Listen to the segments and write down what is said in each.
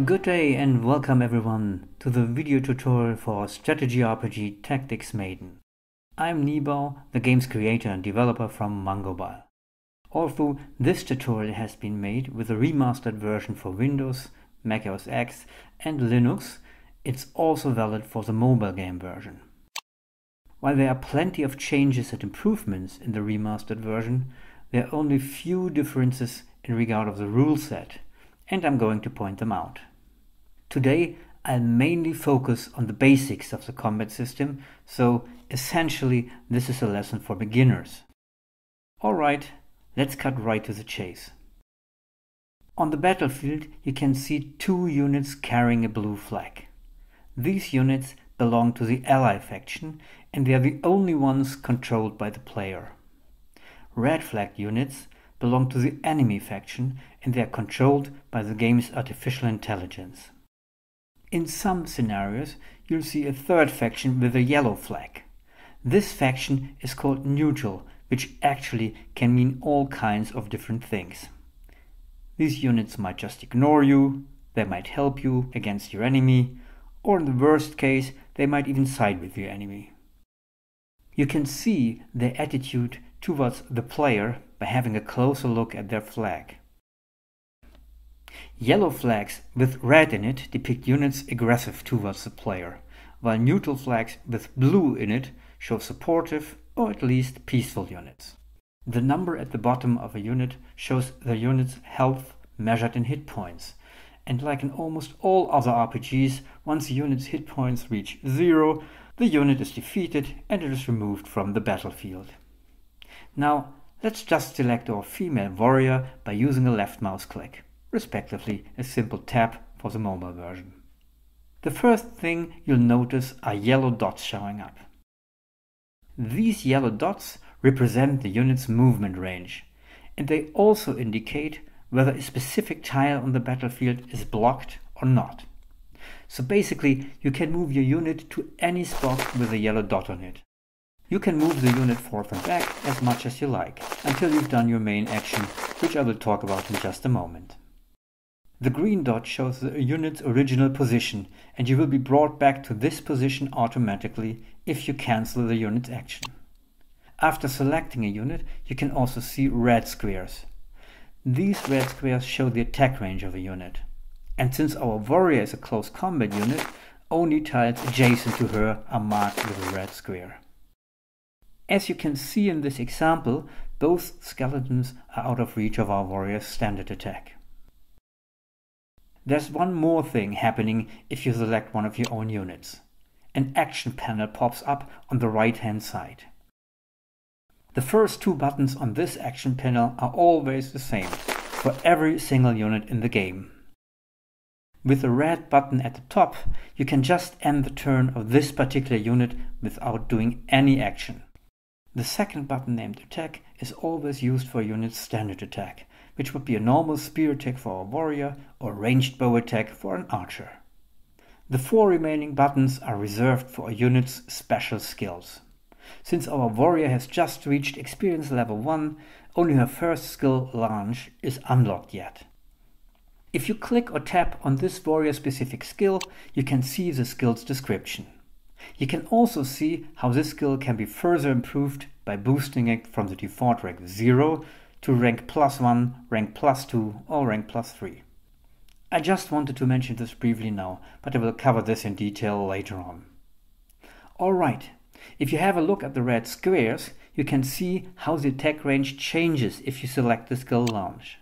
Good day and welcome everyone to the video tutorial for strategy RPG Tactics Maiden. I'm Nibau, the game's creator and developer from Mangobile. Although this tutorial has been made with a remastered version for Windows, Mac OS X and Linux, it's also valid for the mobile game version. While there are plenty of changes and improvements in the remastered version, there are only few differences in regard of the rule set, and I'm going to point them out. Today I'll mainly focus on the basics of the combat system, so essentially this is a lesson for beginners. Alright, let's cut right to the chase. On the battlefield you can see two units carrying a blue flag. These units belong to the ally faction and they are the only ones controlled by the player. Red flag units belong to the enemy faction and they are controlled by the game's artificial intelligence. In some scenarios you'll see a third faction with a yellow flag. This faction is called neutral, which actually can mean all kinds of different things. These units might just ignore you, they might help you against your enemy, or in the worst case they might even side with your enemy. You can see their attitude towards the player by having a closer look at their flag. Yellow flags with red in it depict units aggressive towards the player, while neutral flags with blue in it show supportive or at least peaceful units. The number at the bottom of a unit shows the unit's health measured in hit points, and like in almost all other RPGs, once a unit's hit points reach 0, the unit is defeated and it is removed from the battlefield. Now let's just select our female warrior by using a left mouse click, respectively a simple tap for the mobile version. The first thing you'll notice are yellow dots showing up. These yellow dots represent the unit's movement range, and they also indicate whether a specific tile on the battlefield is blocked or not. So basically you can move your unit to any spot with a yellow dot on it. You can move the unit forth and back as much as you like, until you've done your main action, which I will talk about in just a moment. The green dot shows the unit's original position, and you will be brought back to this position automatically if you cancel the unit's action. After selecting a unit, you can also see red squares. These red squares show the attack range of a unit. And since our warrior is a close combat unit, only tiles adjacent to her are marked with a red square. As you can see in this example, both skeletons are out of reach of our warrior's standard attack. There's one more thing happening if you select one of your own units. An action panel pops up on the right hand side. The first two buttons on this action panel are always the same for every single unit in the game. With the red button at the top, you can just end the turn of this particular unit without doing any action. The second button named attack is always used for a unit's standard attack, which would be a normal spear attack for a warrior or ranged bow attack for an archer. The four remaining buttons are reserved for a unit's special skills. Since our warrior has just reached experience level 1, only her first skill, Launch, is unlocked yet. If you click or tap on this warrior specific skill, you can see the skill's description. You can also see how this skill can be further improved by boosting it from the default rank 0 to rank +1, rank +2 or rank +3. I just wanted to mention this briefly now, but I will cover this in detail later on. Alright, if you have a look at the red squares, you can see how the attack range changes if you select the skill Launch.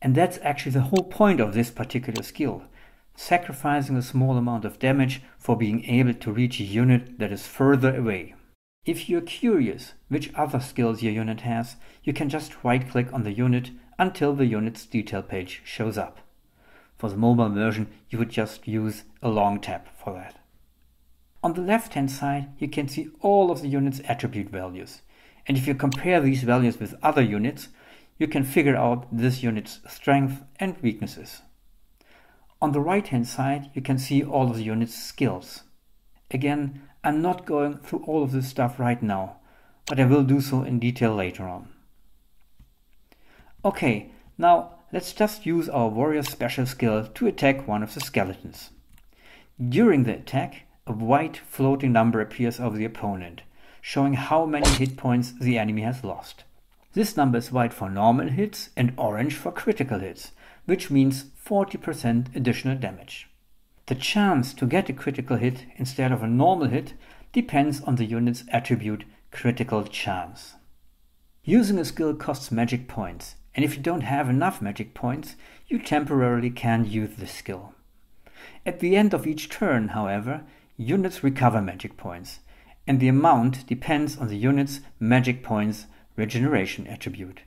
And that's actually the whole point of this particular skill, sacrificing a small amount of damage for being able to reach a unit that is further away. If you're curious which other skills your unit has, you can just right-click on the unit until the unit's detail page shows up. For the mobile version, you would just use a long tap for that. On the left-hand side, you can see all of the unit's attribute values. And if you compare these values with other units, you can figure out this unit's strength and weaknesses. On the right-hand side, you can see all of the unit's skills. Again, I'm not going through all of this stuff right now, but I will do so in detail later on. Okay, now let's just use our warrior's special skill to attack one of the skeletons. During the attack, a white floating number appears over the opponent, showing how many hit points the enemy has lost. This number is white for normal hits and orange for critical hits, which means 40% additional damage. The chance to get a critical hit instead of a normal hit depends on the unit's attribute critical chance. Using a skill costs magic points, and if you don't have enough magic points, you temporarily can't use this skill. At the end of each turn, however, units recover magic points, and the amount depends on the unit's magic points regeneration attribute.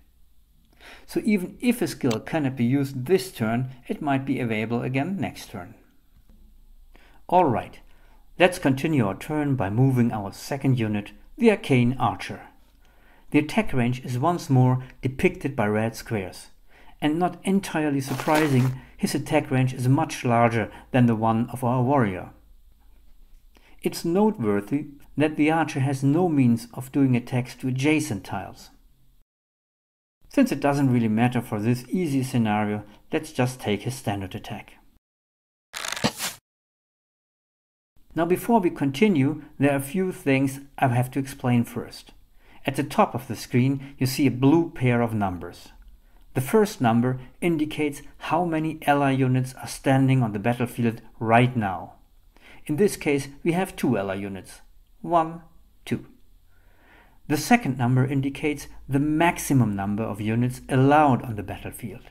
So even if a skill cannot be used this turn, it might be available again next turn. Alright, let's continue our turn by moving our second unit, the Arcane Archer. The attack range is once more depicted by red squares, and not entirely surprising, his attack range is much larger than the one of our warrior. It's noteworthy that the archer has no means of doing attacks to adjacent tiles. Since it doesn't really matter for this easy scenario, let's just take his standard attack. Now before we continue, there are a few things I have to explain first. At the top of the screen you see a blue pair of numbers. The first number indicates how many ally units are standing on the battlefield right now. In this case we have 2 ally units. 1, 2. The second number indicates the maximum number of units allowed on the battlefield.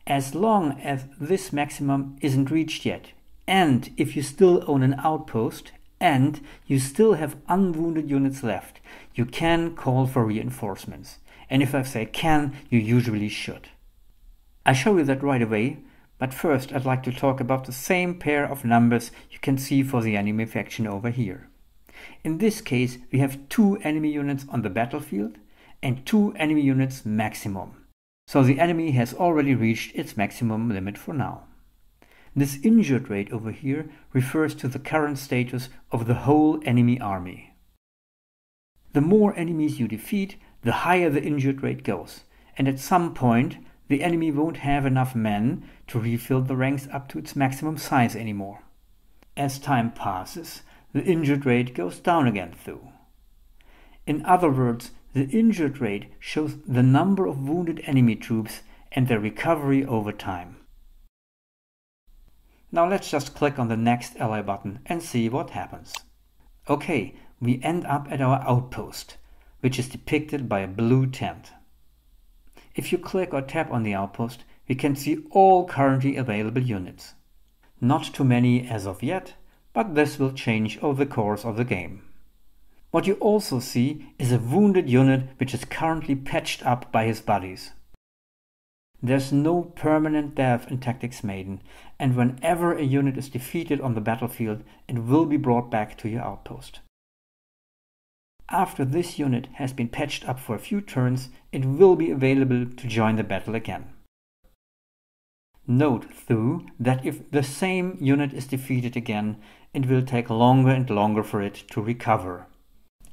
As long as this maximum isn't reached yet, and if you still own an outpost, and you still have unwounded units left, you can call for reinforcements. And if I say can, you usually should. I show you that right away, but first I'd like to talk about the same pair of numbers you can see for the enemy faction over here. In this case, we have 2 enemy units on the battlefield and 2 enemy units maximum. So the enemy has already reached its maximum limit for now. This injured rate over here refers to the current status of the whole enemy army. The more enemies you defeat, the higher the injured rate goes, and at some point the enemy won't have enough men to refill the ranks up to its maximum size anymore. As time passes, the injured rate goes down again though. In other words, the injured rate shows the number of wounded enemy troops and their recovery over time. Now let's just click on the next ally button and see what happens. Okay, we end up at our outpost, which is depicted by a blue tent. If you click or tap on the outpost, we can see all currently available units. Not too many as of yet, but this will change over the course of the game. What you also see is a wounded unit which is currently patched up by his buddies. There's no permanent death in Tactics Maiden, and whenever a unit is defeated on the battlefield, it will be brought back to your outpost. After this unit has been patched up for a few turns, it will be available to join the battle again. Note, though, that if the same unit is defeated again, it will take longer and longer for it to recover.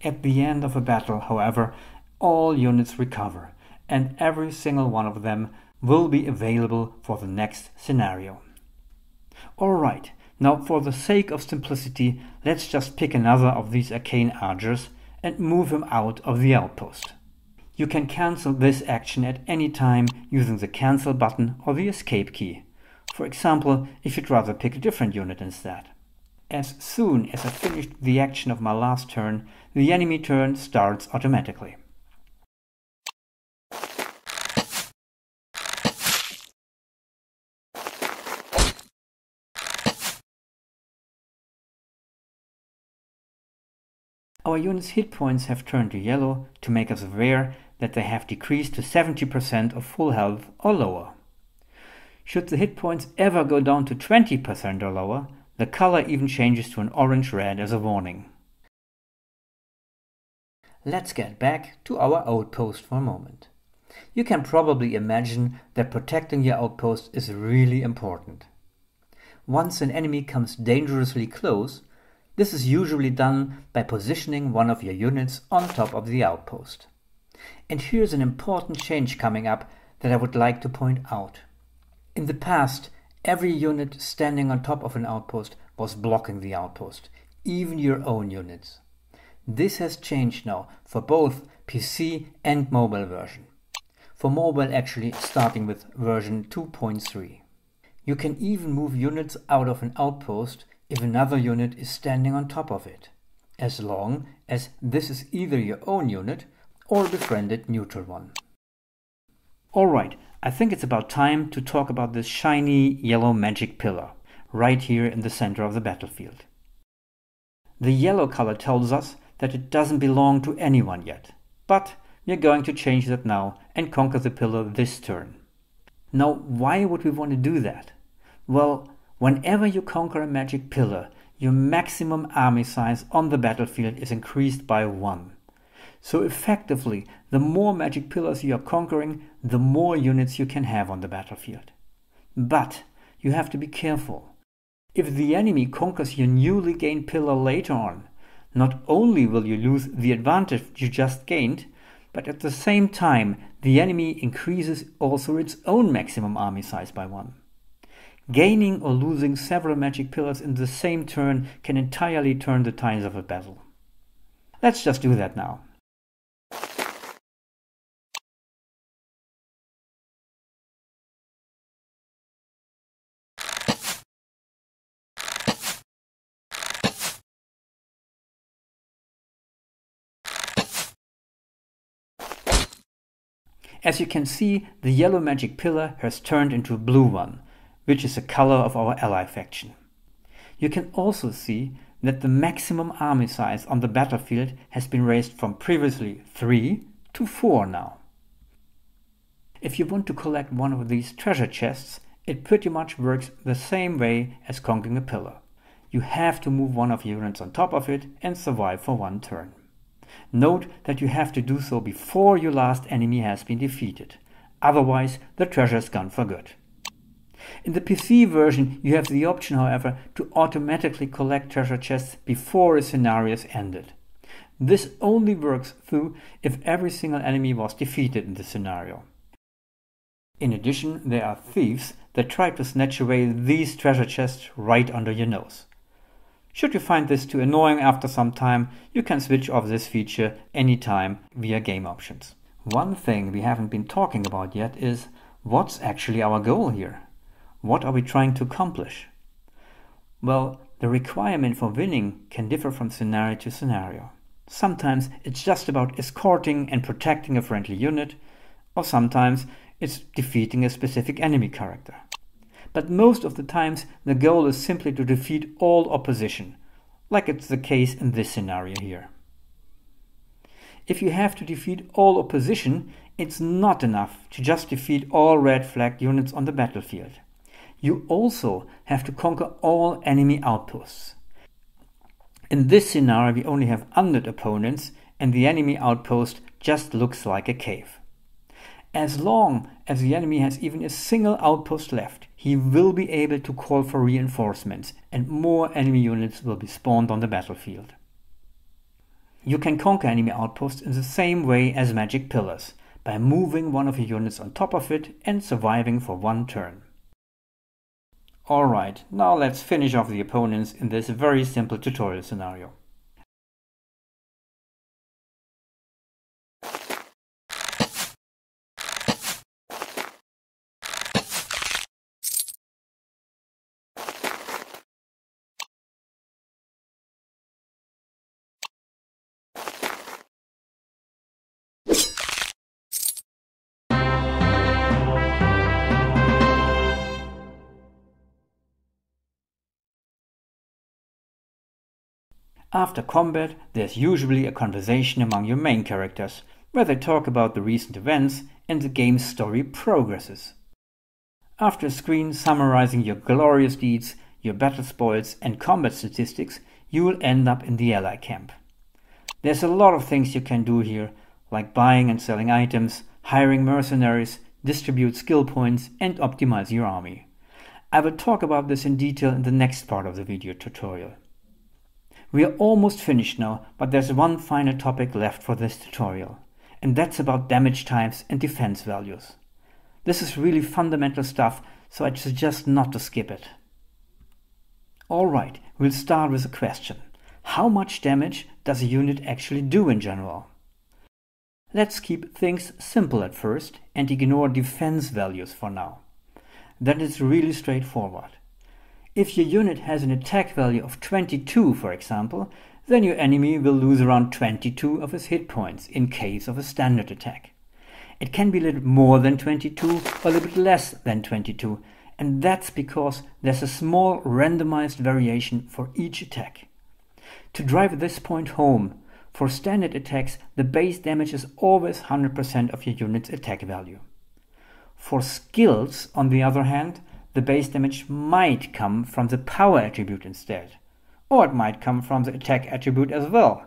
At the end of a battle, however, all units recover, and every single one of them will be available for the next scenario. Alright, now for the sake of simplicity, let's just pick another of these arcane archers and move him out of the outpost. You can cancel this action at any time using the cancel button or the escape key. For example, if you'd rather pick a different unit instead. As soon as I finished the action of my last turn, the enemy turn starts automatically. Our unit's hit points have turned to yellow to make us aware that they have decreased to 70% of full health or lower. Should the hit points ever go down to 20% or lower, the color even changes to an orange-red as a warning. Let's get back to our outpost for a moment. You can probably imagine that protecting your outpost is really important. Once an enemy comes dangerously close, this is usually done by positioning one of your units on top of the outpost. And here's an important change coming up that I would like to point out. In the past, every unit standing on top of an outpost was blocking the outpost, even your own units. This has changed now for both PC and mobile version. For mobile actually starting with version 2.3. You can even move units out of an outpost if another unit is standing on top of it, as long as this is either your own unit or a befriended neutral one. Alright, I think it's about time to talk about this shiny yellow magic pillar, right here in the center of the battlefield. The yellow color tells us that it doesn't belong to anyone yet, but we're going to change that now and conquer the pillar this turn. Now, why would we want to do that? Well, whenever you conquer a magic pillar, your maximum army size on the battlefield is increased by 1. So effectively, the more magic pillars you are conquering, the more units you can have on the battlefield. But you have to be careful. If the enemy conquers your newly gained pillar later on, not only will you lose the advantage you just gained, but at the same time the enemy increases also its own maximum army size by 1. Gaining or losing several magic pillars in the same turn can entirely turn the tides of a battle. Let's just do that now. As you can see, the yellow magic pillar has turned into a blue one, which is the color of our ally faction. You can also see that the maximum army size on the battlefield has been raised from previously 3 to 4 now. If you want to collect one of these treasure chests, it pretty much works the same way as conquering a pillar. You have to move one of your units on top of it and survive for 1 turn. Note that you have to do so before your last enemy has been defeated, otherwise the treasure is gone for good. In the PC version you have the option, however, to automatically collect treasure chests before a scenario is ended. This only works through if every single enemy was defeated in the scenario. In addition, there are thieves that try to snatch away these treasure chests right under your nose. Should you find this too annoying after some time, you can switch off this feature anytime via game options. One thing we haven't been talking about yet is what's actually our goal here? What are we trying to accomplish? Well, the requirement for winning can differ from scenario to scenario. Sometimes it's just about escorting and protecting a friendly unit, or sometimes it's defeating a specific enemy character. But most of the times the goal is simply to defeat all opposition, like it's the case in this scenario here. If you have to defeat all opposition, it's not enough to just defeat all red flagged units on the battlefield. You also have to conquer all enemy outposts. In this scenario we only have undead opponents and the enemy outpost just looks like a cave. As long as the enemy has even a single outpost left, he will be able to call for reinforcements and more enemy units will be spawned on the battlefield. You can conquer enemy outposts in the same way as magic pillars, by moving one of your units on top of it and surviving for 1 turn. Alright, now let's finish off the opponents in this very simple tutorial scenario. After combat, there's usually a conversation among your main characters, where they talk about the recent events and the game's story progresses. After a screen summarizing your glorious deeds, your battle spoils and combat statistics, you will end up in the ally camp. There's a lot of things you can do here, like buying and selling items, hiring mercenaries, distribute skill points and optimize your army. I will talk about this in detail in the next part of the video tutorial. We are almost finished now, but there's one final topic left for this tutorial, and that's about damage types and defense values. This is really fundamental stuff, so I'd suggest not to skip it. Alright, we'll start with a question. How much damage does a unit actually do in general? Let's keep things simple at first and ignore defense values for now. That is really straightforward. If your unit has an attack value of 22, for example, then your enemy will lose around 22 of his hit points in case of a standard attack. It can be a little more than 22 or a little bit less than 22, and that's because there's a small randomized variation for each attack. To drive this point home, for standard attacks the base damage is always 100% of your unit's attack value. For skills, on the other hand, the base damage might come from the power attribute instead, or it might come from the attack attribute as well,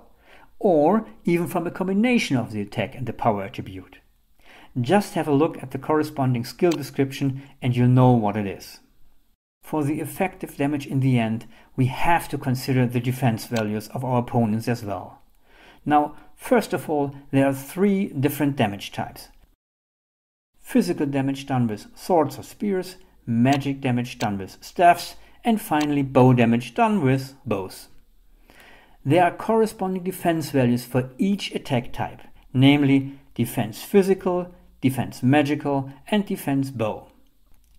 or even from a combination of the attack and the power attribute. Just have a look at the corresponding skill description and you'll know what it is. For the effective damage in the end, we have to consider the defense values of our opponents as well. Now, first of all, there are 3 different damage types. Physical damage done with swords or spears, magic damage done with staffs, and finally bow damage done with bows. There are corresponding defense values for each attack type, namely defense physical, defense magical, and defense bow.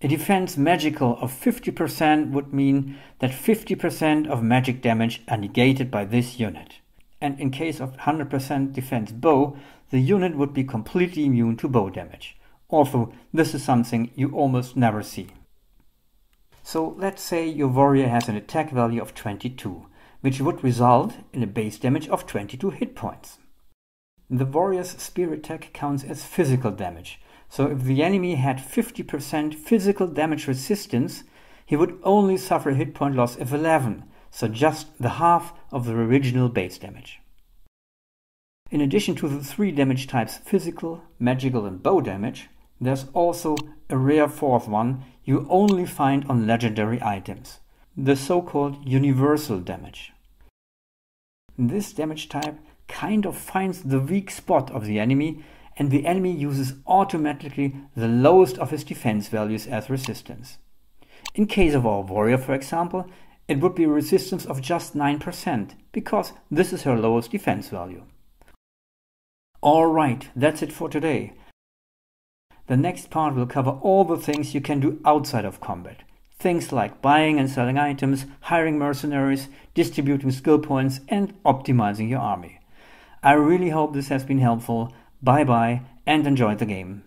A defense magical of 50% would mean that 50% of magic damage are negated by this unit. And in case of 100% defense bow, the unit would be completely immune to bow damage. Although this is something you almost never see. So let's say your warrior has an attack value of 22, which would result in a base damage of 22 hit points. The warrior's spear attack counts as physical damage, so if the enemy had 50% physical damage resistance, he would only suffer a hit point loss of 11, so just the half of the original base damage. In addition to the 3 damage types physical, magical and bow damage, there's also a rare 4th one you only find on legendary items, the so-called universal damage. This damage type kind of finds the weak spot of the enemy, and the enemy uses automatically the lowest of his defense values as resistance. In case of our warrior, for example, it would be a resistance of just 9%, because this is her lowest defense value. Alright, that's it for today. The next part will cover all the things you can do outside of combat. Things like buying and selling items, hiring mercenaries, distributing skill points, and optimizing your army. I really hope this has been helpful. Bye bye and enjoy the game.